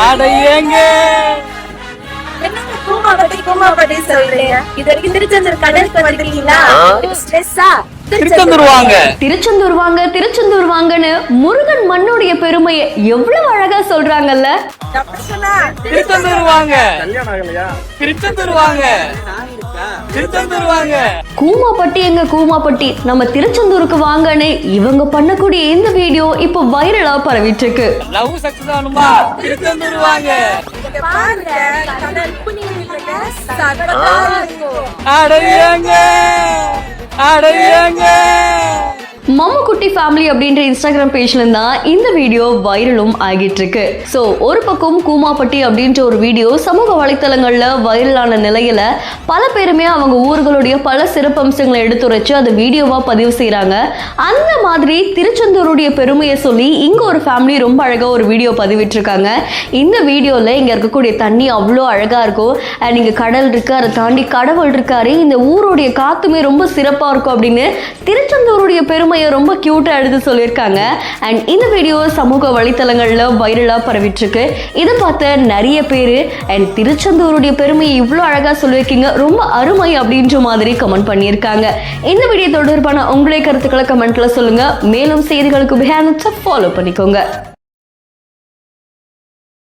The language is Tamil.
அட ஏங்க கூமாப்பட்டி சொல்றீங்க. இது வரைக்கும் திருச்செந்தூர் கடலுக்கு வந்திருக்கீங்களா? ஸ்ட்ரெஸ்ஸா? திருச்செந்தூர் வாங்க. திருச்செந்தூர் வாங்க திருச்செந்தூர் வாங்கன்னு முருகன் மண்ணுடைய பெருமையை எவ்வளவு அழகா சொல்றாங்கல்ல. திருச்செந்தூர் வாங்க. திருச்செந்தூர் வாங்க. திருச்செந்தூர் வாங்க. கூமாப்பட்டி எங்க கூமாப்பட்டி, நம்ம திருச்செந்தூருக்கு வாங்கன்னு இவங்க பண்ணக்கூடிய இந்த வீடியோ இப்போ வைரலா பரவிட்டு இருக்கு. லவ் சக்சஸ் ஆகணுமா? திருச்செந்தூர் வாங்க. அட ஏங்க அட ஏங்க. மம்முக்குட்டி ஃபேமிலி அப்படின்ற இன்ஸ்டாகிராம் பேஜ்ல இருந்தா இந்த வீடியோ வைரலும் ஆகிட்டு இருக்கு. சோ ஒரு பக்கம் கூமாப்பட்டி அப்படின்ற ஒரு வீடியோ சமூக வலைத்தளங்கள்ல வைரலான நிலையில பல பேருமே அவங்க ஊர்களுடைய பல சிறப்பம்சங்களை எடுத்துரைச்சு அதை வீடியோவா பதிவு செய்யறாங்க. அந்த மாதிரி திருச்செந்தூருடைய பெருமையை சொல்லி இங்க ஒரு ஃபேமிலி ரொம்ப அழகா ஒரு வீடியோ பதிவிட்டு இருக்காங்க. இந்த வீடியோல இங்க இருக்கக்கூடிய தண்ணி அவ்வளோ அழகா இருக்கும். அண்ட் இங்க கடல் இருக்கு, அதை தாண்டி கடவுள் இருக்காரு, இந்த ஊருடைய காத்துமே ரொம்ப சிறப்பா இருக்கும் அப்படின்னு திருச்செந்தூருடைய பெருமை ரொம்ப கியூட்டா எடுத்து சொல்லியிருக்காங்க. அண்ட் இந்த வீடியோ சமூக வலைத்தளங்கள்ல வைரலா பரவிட்டு இருக்கு. இதை பார்த்த நிறைய பேரு அண்ட் திருச்செந்தூருடைய பெருமையை இவ்வளவு அழகா சொல்லியிருக்கீங்க, ரொம்ப அருமை அப்படின்ற மாதிரி கமெண்ட் பண்ணியிருக்காங்க. இந்த வீடியோ தொடர்பான உங்களுடைய கருத்துக்களை கமெண்ட்ல சொல்லுங்க. மேலும் செய்திகளுக்கு ஃபாலோ பண்ணிக்கோங்க.